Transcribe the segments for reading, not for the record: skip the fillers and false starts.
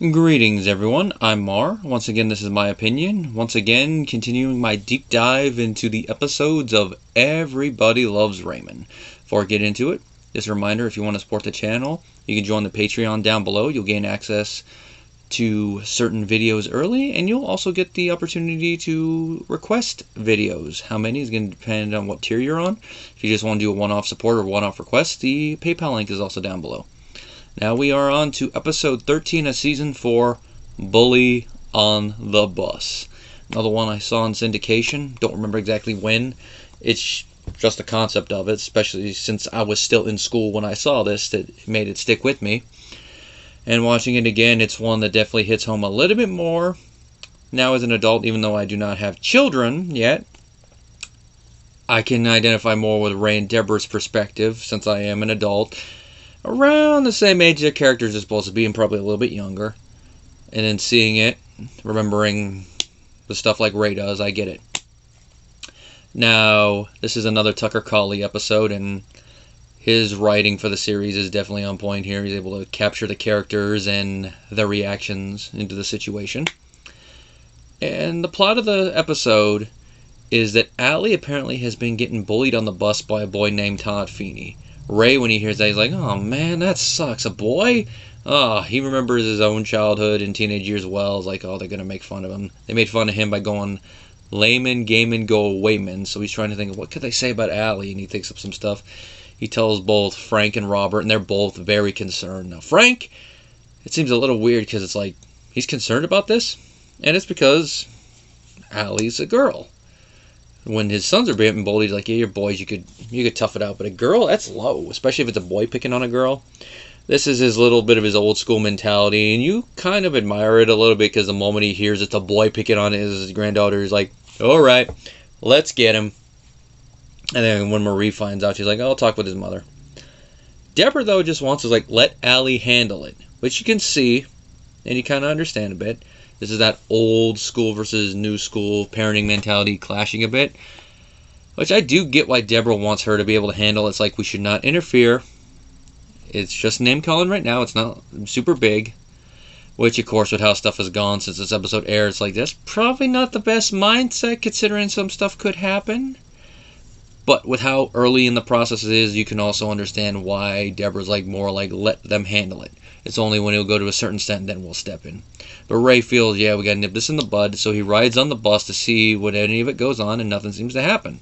Greetings everyone, I'm Mar. Once again, this is my opinion. Once again, continuing my deep dive into the episodes of Everybody Loves Raymond. Before I get into it, just a reminder, if you want to support the channel, you can join the Patreon down below. You'll gain access to certain videos early, and you'll also get the opportunity to request videos. How many is going to depend on what tier you're on. If you just want to do a one-off support or one-off request, the PayPal link is also down below. Now we are on to episode 13 of season 4, Bully on the Bus. Another one I saw in syndication. Don't remember exactly when. It's just the concept of it, especially since I was still in school when I saw this, that made it stick with me. And watching it again, it's one that definitely hits home a little bit more. Now as an adult, even though I do not have children yet, I can identify more with Ray and Debra's perspective since I am an adult. Around the same age their characters are supposed to be, and probably a little bit younger. And then seeing it, remembering the stuff like Ray does, I get it. Now, this is another Tucker Carlson episode, and his writing for the series is definitely on point here. He's able to capture the characters and their reactions into the situation. And the plot of the episode is that Allie apparently has been getting bullied on the bus by a boy named Todd Feeney. Ray, when he hears that, he's like, oh man, that sucks. A boy? Oh, he remembers his own childhood and teenage years well. It's like, oh, they're going to make fun of him. They made fun of him by going layman, gayman, go awayman. So he's trying to think of what could they say about Allie, and he thinks of some stuff. He tells both Frank and Robert, and they're both very concerned. Now, Frank, it seems a little weird because it's like, he's concerned about this, and it's because Allie's a girl. When his sons are being bullied, he's like, yeah, you're boys, you could tough it out. But a girl, that's low, especially if it's a boy picking on a girl. This is his little bit of his old school mentality, and you kind of admire it a little bit because the moment he hears it's a boy picking on his granddaughter, he's like, all right, let's get him. And then when Marie finds out, she's like, I'll talk with his mother. Debra, though, just wants to, like, let Allie handle it, which you can see, and you kind of understand a bit. This is that old school versus new school parenting mentality clashing a bit. Which I do get why Debra wants her to be able to handle. It's like we should not interfere. It's just name calling right now. It's not super big. Which, of course, with how stuff has gone since this episode aired, it's like that's probably not the best mindset considering some stuff could happen. But with how early in the process it is, you can also understand why Debra's like more like let them handle it. It's only when he'll go to a certain extent then we'll step in. But Ray feels, yeah, we gotta nip this in the bud, so he rides on the bus to see what any of it goes on, and nothing seems to happen.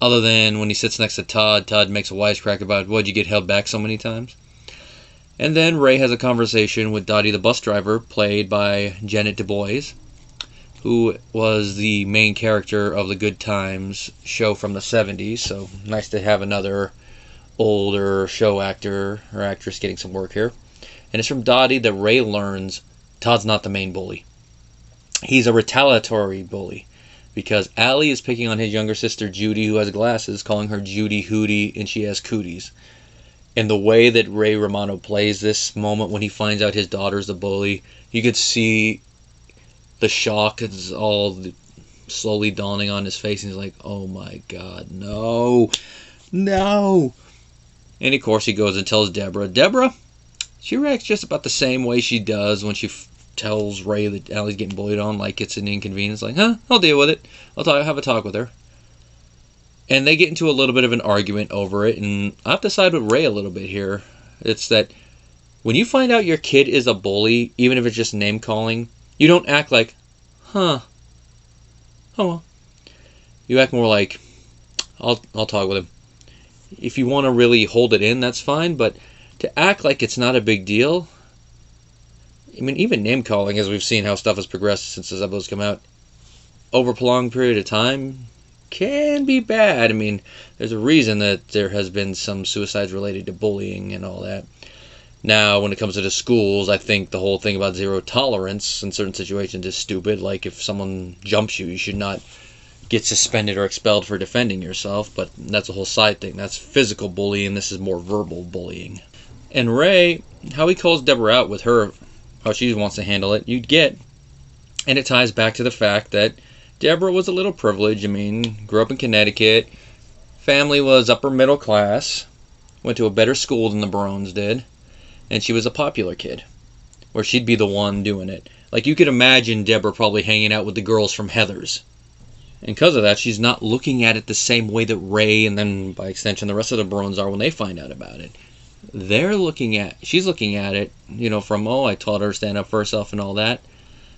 Other than when he sits next to Todd, Todd makes a wisecrack about, why'd you get held back so many times? And then Ray has a conversation with Dottie the bus driver, played by Janet Du Bois, who was the main character of the Good Times show from the 70s, so nice to have another older show actor or actress getting some work here. And it's from Dottie that Ray learns Todd's not the main bully. He's a retaliatory bully because Allie is picking on his younger sister Judy, who has glasses, calling her Judy Hootie, and she has cooties. And the way that Ray Romano plays this moment when he finds out his daughter's a bully, you could see the shock is all slowly dawning on his face, and he's like, oh my god, no. And of course he goes and tells Debra. Debra, she reacts just about the same way she does when she tells Ray that Allie's getting bullied on, like it's an inconvenience. Like, I'll deal with it. Have a talk with her. And they get into a little bit of an argument over it, and I have to side with Ray a little bit here. It's that when you find out your kid is a bully, even if it's just name calling, you don't act like, oh well. You act more like, I'll talk with him. If you want to really hold it in, that's fine, but to act like it's not a big deal, I mean, even name calling, as we've seen how stuff has progressed since this episode's come out, over a prolonged period of time, can be bad. I mean, there's a reason that there has been some suicides related to bullying and all that. Now, when it comes to the schools, I think the whole thing about zero tolerance in certain situations is stupid. Like, if someone jumps you, you should not get suspended or expelled for defending yourself, but that's a whole side thing. That's physical bullying, this is more verbal bullying. And Ray, how he calls Debra out with her, how she wants to handle it, you'd get. And it ties back to the fact that Debra was a little privileged. I mean, grew up in Connecticut, family was upper middle class, went to a better school than the Barones did, and she was a popular kid. where she'd be the one doing it. Like, you could imagine Debra probably hanging out with the girls from Heather's. And because of that, she's not looking at it the same way that Ray, and then by extension the rest of the Barones, are when they find out about it. She's looking at it, from, I taught her to stand up for herself and all that.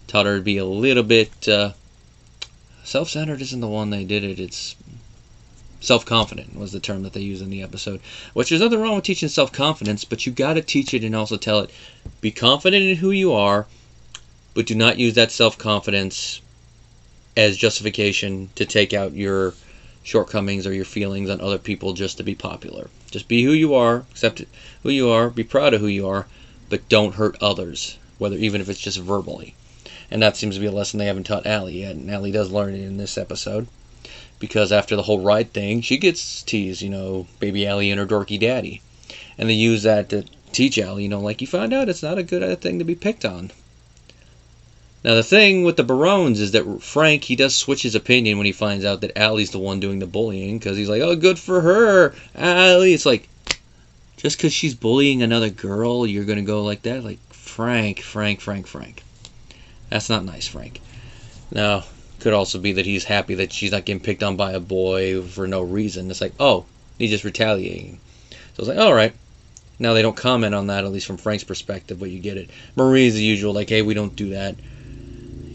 Taught her to be a little bit, self-centered isn't the one they did it, it's self-confident was the term that they use in the episode. Which, there's nothing wrong with teaching self-confidence, but you got to teach it and also tell it, be confident in who you are, but do not use that self-confidence as justification to take out your shortcomings or your feelings on other people just to be popular. Just be who you are, accept who you are, be proud of who you are, but don't hurt others, even if it's just verbally. And that seems to be a lesson they haven't taught Allie yet, and Allie does learn it in this episode. Because after the whole ride thing, she gets teased, baby Allie and her dorky daddy. And they use that to teach Allie, like, you found out it's not a good thing to be picked on. Now, the thing with the Barones is that Frank, he does switch his opinion when he finds out that Allie's the one doing the bullying, because he's like, oh, good for her, Allie. It's like, just because she's bullying another girl, you're going to go like that? Like, Frank. That's not nice, Frank. Now, could also be that he's happy that she's not getting picked on by a boy for no reason. It's like, oh, he's just retaliating. So it's like, all right. Now, they don't comment on that, at least from Frank's perspective, but you get it. Marie's the usual, like, hey, we don't do that.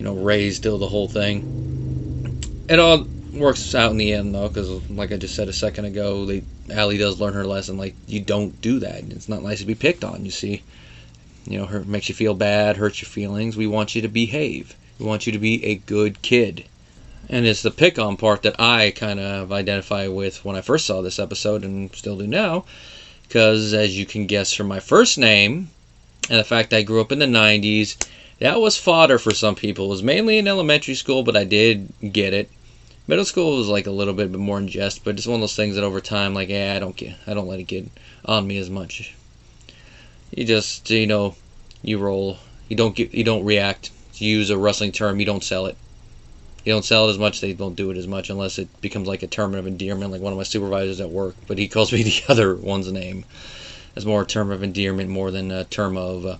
Ray's still the whole thing. It all works out in the end, though, because like I just said a second ago, Allie does learn her lesson. Like, you don't do that. It's not nice to be picked on, you see. Makes you feel bad, hurts your feelings. We want you to behave. We want you to be a good kid. And it's the pick-on part that I kind of identify with when I first saw this episode, and still do now, because as you can guess from my first name, and the fact that I grew up in the 90s, that was fodder for some people. It was mainly in elementary school, but I did get it. Middle school was like a little bit more in jest, but it's one of those things that over time, like, I don't let it get on me as much. You just, you roll. You don't react. To use a wrestling term, you don't sell it. You don't sell it as much, they don't do it as much unless it becomes like a term of endearment, like one of my supervisors at work, but he calls me the other one's name. It's more a term of endearment more than a term of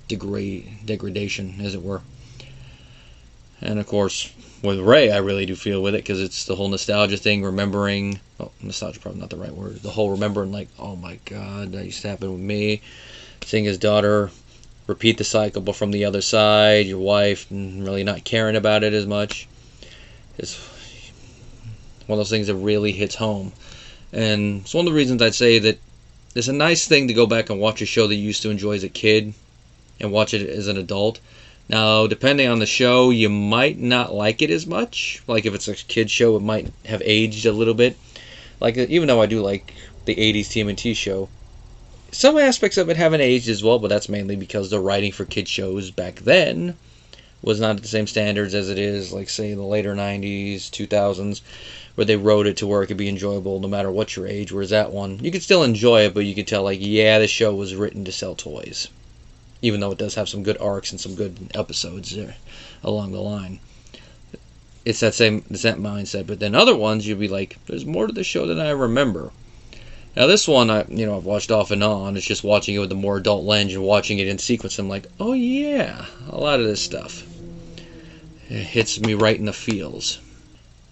degradation, as it were. And of course, with Ray, I really do feel with it, because it's the whole nostalgia thing, remembering, nostalgia probably not the right word, the whole remembering, like, oh my god, that used to happen with me, seeing his daughter repeat the cycle, but from the other side, your wife really not caring about it as much. It's one of those things that really hits home. And it's one of the reasons I'd say that it's a nice thing to go back and watch a show that you used to enjoy as a kid and watch it as an adult. Now, depending on the show, you might not like it as much. Like, if it's a kid's show, it might have aged a little bit. Like, even though I do like the 80s TMNT show, some aspects of it haven't aged as well, but that's mainly because the writing for kid shows back then was not at the same standards as it is, like, say, in the later 90s, 2000s, where they wrote it to where it could be enjoyable no matter what your age, whereas that one, you could still enjoy it, but you could tell, like, yeah, this show was written to sell toys. Even though it does have some good arcs and some good episodes there along the line. It's that mindset, but then other ones, you'll be like, there's more to the show than I remember. Now this one, I've watched off and on. It's just watching it with a more adult lens and watching it in sequence. I'm like, oh yeah, a lot of this stuff. It hits me right in the feels.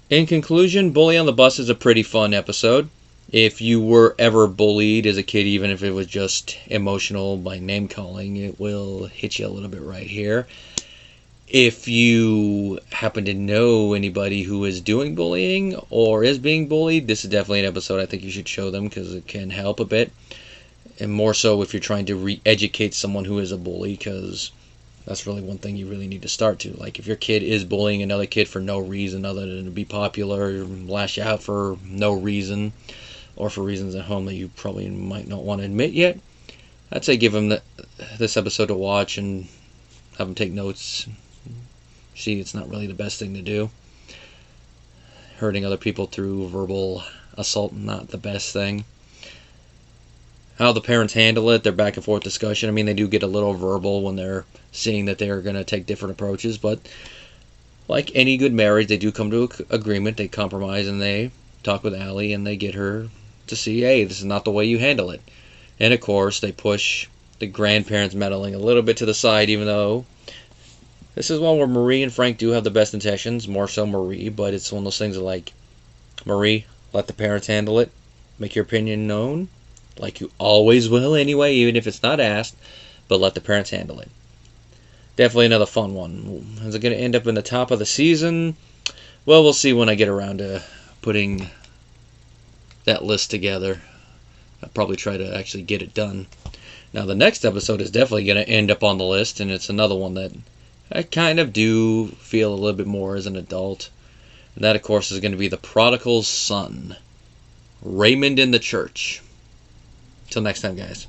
In conclusion, Bully on the Bus is a pretty fun episode. If you were ever bullied as a kid, even if it was just emotional by name calling, it will hit you a little bit right here. If you happen to know anybody who is doing bullying or is being bullied, this is definitely an episode I think you should show them, because it can help a bit. And more so if you're trying to re-educate someone who is a bully, because that's really one thing you really need to start to. Like, if your kid is bullying another kid for no reason other than to be popular, lash out for no reason, or for reasons at home that you probably might not want to admit yet, I'd say give them this episode to watch and have them take notes. See, it's not really the best thing to do. Hurting other people through verbal assault, not the best thing. How the parents handle it, their back and forth discussion. I mean, they do get a little verbal when they're seeing that they're going to take different approaches, but like any good marriage, they do come to an agreement, they compromise, and they talk with Allie, and they get her to see, hey, this is not the way you handle it. And of course, they push the grandparents meddling a little bit to the side, even though this is one where Marie and Frank do have the best intentions, more so Marie, but it's one of those things that, like, Marie, let the parents handle it. Make your opinion known, like you always will anyway, even if it's not asked, but let the parents handle it. Definitely another fun one. Is it going to end up in the top of the season? Well, we'll see when I get around to putting that list together. I'll probably try to actually get it done. Now, the next episode is definitely going to end up on the list, and it's another one that I kind of do feel a little bit more as an adult. And that, of course, is going to be The Prodigal Son. Raymond in the Church. Till next time, guys.